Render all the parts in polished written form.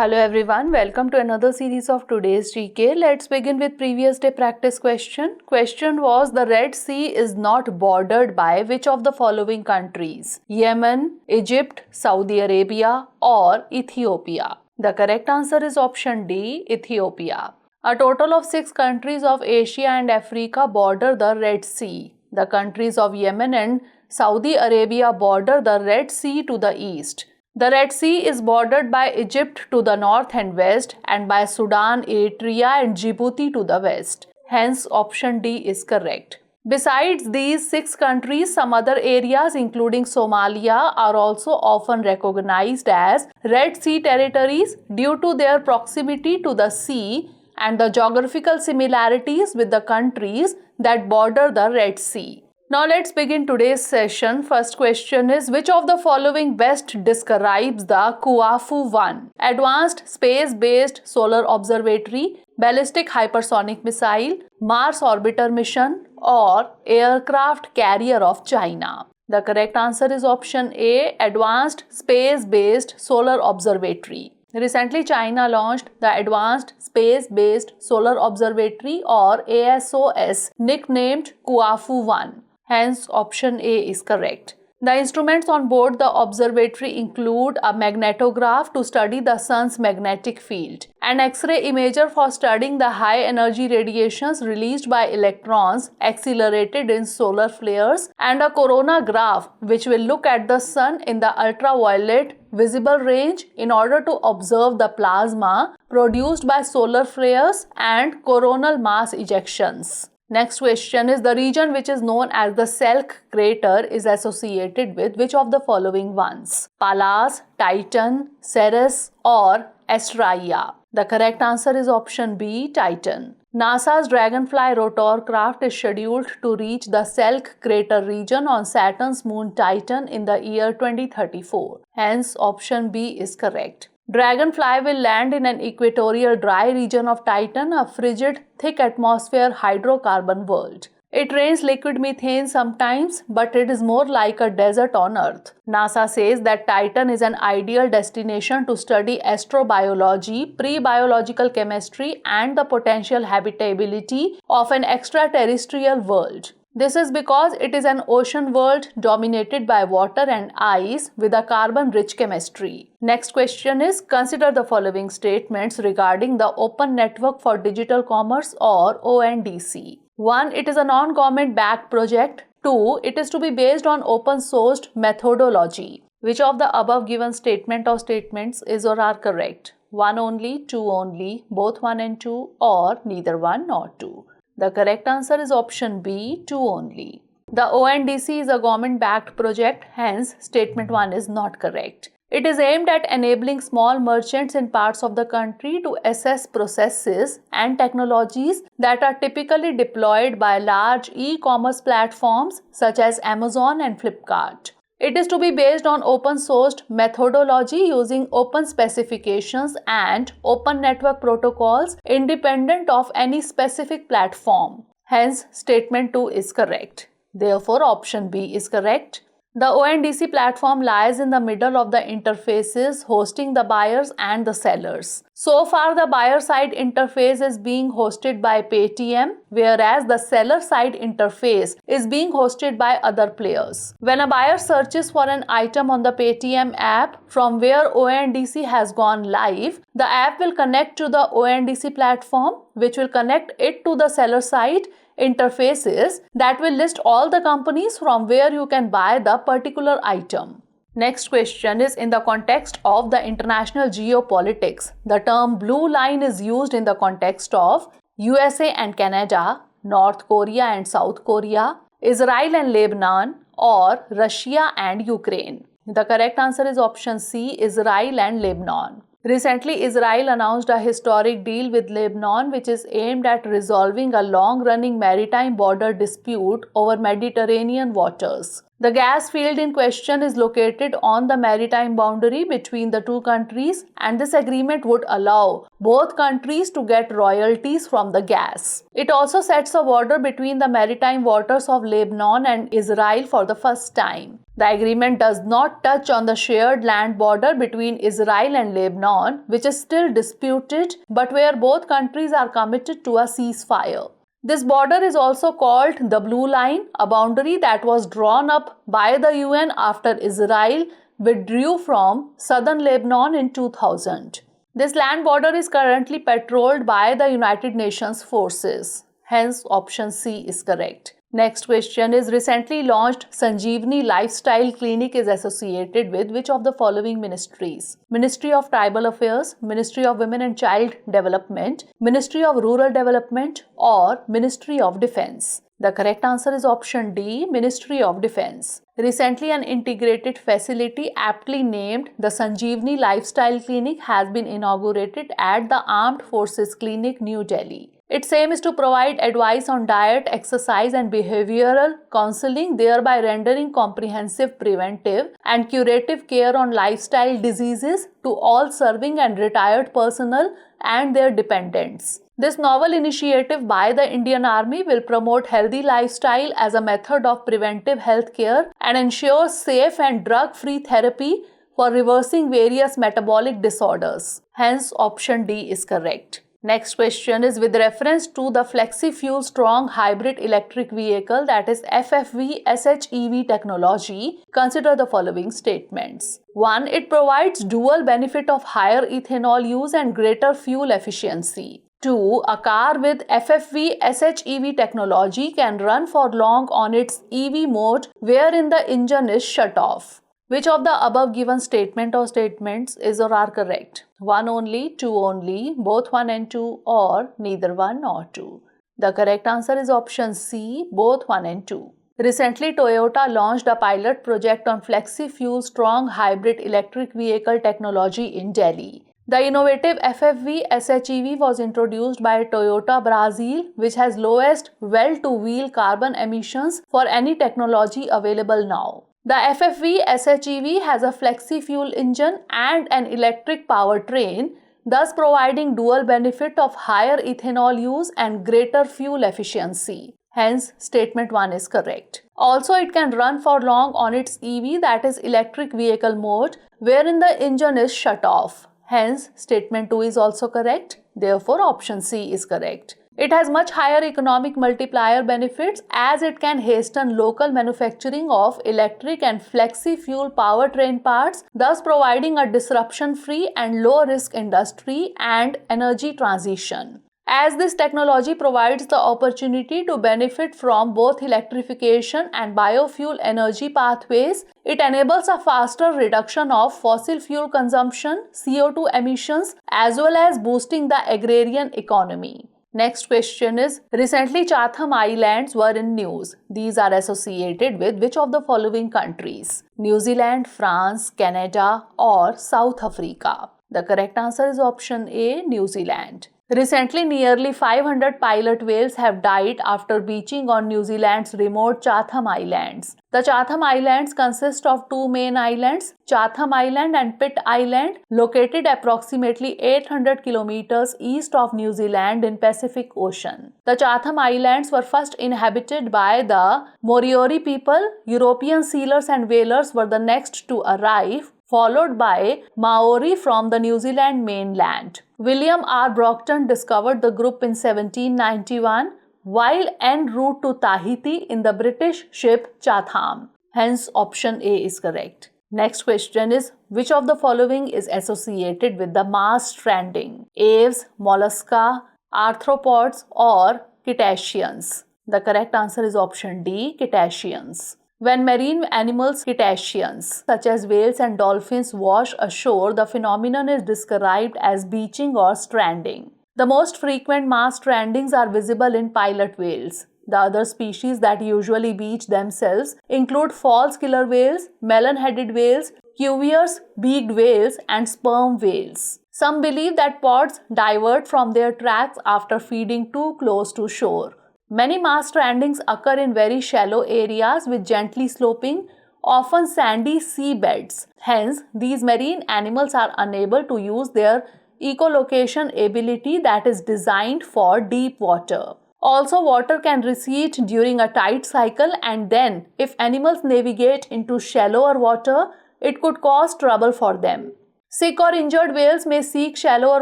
Hello everyone, welcome to another series of today's GK. Let's begin with previous day practice question. Question was, the Red Sea is not bordered by which of the following countries? Yemen, Egypt, Saudi Arabia or Ethiopia? The correct answer is option D, Ethiopia. A total of 6 countries of Asia and Africa border the Red Sea. The countries of Yemen and Saudi Arabia border the Red Sea to the east. The Red Sea is bordered by Egypt to the north and west and by Sudan, Eritrea and Djibouti to the west. Hence, option D is correct. Besides these 6 countries, some other areas including Somalia are also often recognized as Red Sea territories due to their proximity to the sea and the geographical similarities with the countries that border the Red Sea. Now let's begin today's session. First question is, which of the following best describes the Kuafu-1 Advanced Space-Based Solar Observatory, Ballistic Hypersonic Missile, Mars Orbiter Mission or Aircraft Carrier of China? The correct answer is option A, Advanced Space-Based Solar Observatory. Recently, China launched the Advanced Space-Based Solar Observatory or ASOS, nicknamed Kuafu-1. Hence, option A is correct. The instruments on board the observatory include a magnetograph to study the sun's magnetic field, an X-ray imager for studying the high-energy radiations released by electrons accelerated in solar flares, and a coronagraph which will look at the sun in the ultraviolet visible range in order to observe the plasma produced by solar flares and coronal mass ejections. Next question is, the region which is known as the Selk crater is associated with which of the following ones? Pallas, Titan, Ceres or Astraea? The correct answer is option B, Titan. NASA's Dragonfly rotorcraft is scheduled to reach the Selk crater region on Saturn's moon Titan in the year 2034. Hence, option B is correct. Dragonfly will land in an equatorial dry region of Titan, a frigid, thick atmosphere hydrocarbon world. It rains liquid methane sometimes, but it is more like a desert on Earth. NASA says that Titan is an ideal destination to study astrobiology, pre-biological chemistry, and the potential habitability of an extraterrestrial world. This is because it is an ocean world dominated by water and ice with a carbon-rich chemistry. Next question is, consider the following statements regarding the Open Network for Digital Commerce or ONDC. 1. It is a non-government backed project. 2. It is to be based on open-sourced methodology. Which of the above given statement or statements is or are correct? 1 only, 2 only, both 1 and 2 or neither 1 nor 2? The correct answer is option B, 2 only. The ONDC is a government-backed project, hence statement 1 is not correct. It is aimed at enabling small merchants in parts of the country to assess processes and technologies that are typically deployed by large e-commerce platforms such as Amazon and Flipkart. It is to be based on open-sourced methodology using open specifications and open network protocols independent of any specific platform. Hence, statement 2 is correct. Therefore, option B is correct. The ONDC platform lies in the middle of the interfaces hosting the buyers and the sellers. So far, the buyer side interface is being hosted by Paytm, whereas the seller side interface is being hosted by other players. When a buyer searches for an item on the Paytm app from where ONDC has gone live, the app will connect to the ONDC platform, which will connect it to the seller side interfaces that will list all the companies from where you can buy the particular item. Next question is, in the context of the international geopolitics, the term blue line is used in the context of USA and Canada, North Korea and South Korea, Israel and Lebanon, or Russia and Ukraine. The correct answer is option C, Israel and Lebanon. Recently, Israel announced a historic deal with Lebanon which is aimed at resolving a long-running maritime border dispute over Mediterranean waters. The gas field in question is located on the maritime boundary between the two countries, and this agreement would allow both countries to get royalties from the gas. It also sets a border between the maritime waters of Lebanon and Israel for the first time. The agreement does not touch on the shared land border between Israel and Lebanon, which is still disputed, but where both countries are committed to a ceasefire. This border is also called the Blue Line, a boundary that was drawn up by the UN after Israel withdrew from southern Lebanon in 2000. This land border is currently patrolled by the United Nations forces. Hence, option C is correct. Next question is, recently launched Sanjeevani Lifestyle Clinic is associated with which of the following ministries? Ministry of Tribal Affairs, Ministry of Women and Child Development, Ministry of Rural Development, or Ministry of Defense? The correct answer is option D, Ministry of Defense. Recently, an integrated facility aptly named the Sanjeevani Lifestyle Clinic has been inaugurated at the Armed Forces Clinic, New Delhi. Its aim is to provide advice on diet, exercise, and behavioral counseling, thereby rendering comprehensive preventive and curative care on lifestyle diseases to all serving and retired personnel and their dependents. This novel initiative by the Indian Army will promote healthy lifestyle as a method of preventive health care and ensure safe and drug-free therapy for reversing various metabolic disorders. Hence, option D is correct. Next question is, with reference to the Flexi Fuel Strong Hybrid Electric Vehicle, that is FFV SHEV technology, consider the following statements. 1. It provides dual benefit of higher ethanol use and greater fuel efficiency. 2. A car with FFV SHEV technology can run for long on its EV mode wherein the engine is shut off. Which of the above given statement or statements is or are correct? 1 only, 2 only, both 1 and 2, or neither 1 nor 2? The correct answer is option C, both 1 and 2. Recently, Toyota launched a pilot project on Flexi Fuel Strong Hybrid Electric Vehicle technology in Delhi. The innovative FFV SHEV was introduced by Toyota Brazil, which has lowest well-to-wheel carbon emissions for any technology available now. The FFV SHEV has a flexi fuel engine and an electric powertrain, thus providing dual benefit of higher ethanol use and greater fuel efficiency. Hence, statement 1 is correct. Also, it can run for long on its EV, that is electric vehicle mode, wherein the engine is shut off. Hence, statement 2 is also correct. Therefore, option C is correct. It has much higher economic multiplier benefits as it can hasten local manufacturing of electric and flexi fuel powertrain parts, thus providing a disruption-free and low-risk industry and energy transition. As this technology provides the opportunity to benefit from both electrification and biofuel energy pathways, it enables a faster reduction of fossil fuel consumption, CO2 emissions, as well as boosting the agrarian economy. Next question is, recently Chatham Islands were in news. These are associated with which of the following countries? New Zealand, France, Canada, or South Africa? The correct answer is option A, New Zealand. Recently, nearly 500 pilot whales have died after beaching on New Zealand's remote Chatham Islands. The Chatham Islands consist of two main islands, Chatham Island and Pitt Island, located approximately 800 kilometers east of New Zealand in Pacific Ocean. The Chatham Islands were first inhabited by the Moriori people. European sealers and whalers were the next to arrive, followed by Maori from the New Zealand mainland. William R. Brockton discovered the group in 1791 while en route to Tahiti in the British ship Chatham. Hence, option A is correct. Next question is, which of the following is associated with the mass stranding? Aves, mollusca, arthropods, or cetaceans? The correct answer is option D, cetaceans. When marine animals, cetaceans, such as whales and dolphins, wash ashore, the phenomenon is described as beaching or stranding. The most frequent mass strandings are visible in pilot whales. The other species that usually beach themselves include false killer whales, melon-headed whales, cuviers, beaked whales, and sperm whales. Some believe that pods divert from their tracks after feeding too close to shore. Many mass strandings occur in very shallow areas with gently sloping, often sandy seabeds. Hence, these marine animals are unable to use their echolocation ability that is designed for deep water. Also, water can recede during a tide cycle, and then, if animals navigate into shallower water, it could cause trouble for them. Sick or injured whales may seek shallower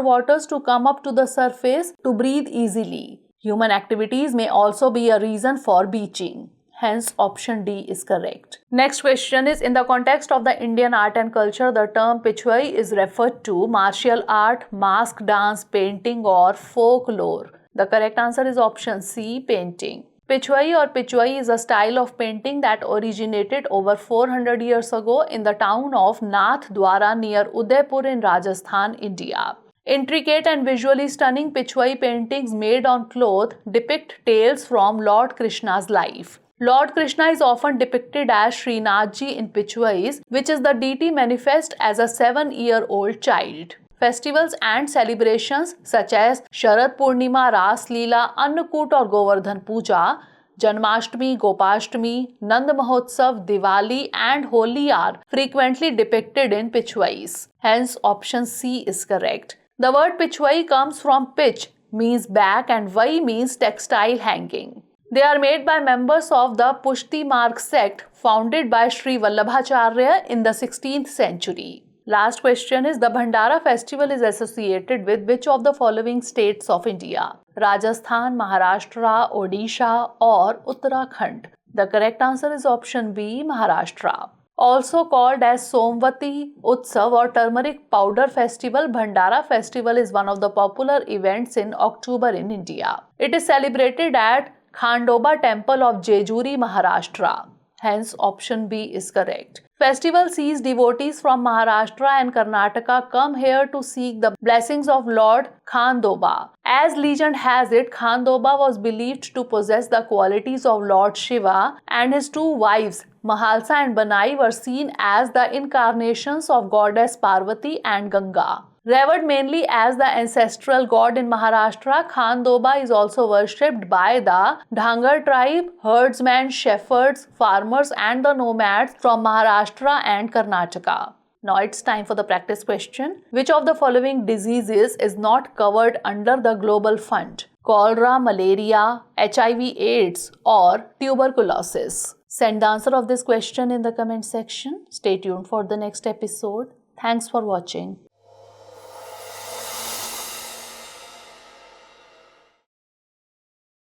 waters to come up to the surface to breathe easily. Human activities may also be a reason for beaching. Hence, option D is correct. Next question is, in the context of the Indian art and culture, the term Pichwai is referred to martial art, mask dance, painting, or folklore. The correct answer is option C, painting. Pichwai or Pichwai is a style of painting that originated over 400 years ago in the town of Nathdwara near Udaipur in Rajasthan, India. Intricate and visually stunning Pichwai paintings made on cloth depict tales from Lord Krishna's life. Lord Krishna is often depicted as Srinathji in Pichwais, which is the deity manifest as a 7-year-old child. Festivals and celebrations such as Sharad Purnima, Ras Leela, Annakut or Govardhan Puja, Janmashtami, Gopashtami, Nand Mahotsav, Diwali and Holi are frequently depicted in Pichwais. Hence, option C is correct. The word Pichwai comes from pitch, means back, and vai means textile hanging. They are made by members of the Pushti Marg sect founded by Sri Vallabhacharya in the 16th century. Last question is, the Bhandara festival is associated with which of the following states of India? Rajasthan, Maharashtra, Odisha or Uttarakhand? The correct answer is option B, Maharashtra. Also called as Somvati Utsav or Turmeric Powder Festival, Bhandara festival is one of the popular events in October in India. It is celebrated at Khandoba Temple of Jejuri, Maharashtra. Hence, option B is correct. Festival sees devotees from Maharashtra and Karnataka come here to seek the blessings of Lord Khandoba. As legend has it, Khandoba was believed to possess the qualities of Lord Shiva, and his two wives, Mahalsa and Banai, were seen as the incarnations of goddess Parvati and Ganga. Revered mainly as the ancestral god in Maharashtra, Khandoba is also worshipped by the Dhangar tribe, herdsmen, shepherds, farmers and the nomads from Maharashtra and Karnataka. Now it's time for the practice question. Which of the following diseases is not covered under the Global Fund? Cholera, malaria, HIV/AIDS or tuberculosis? Send the answer of this question in the comment section. Stay tuned for the next episode. Thanks for watching.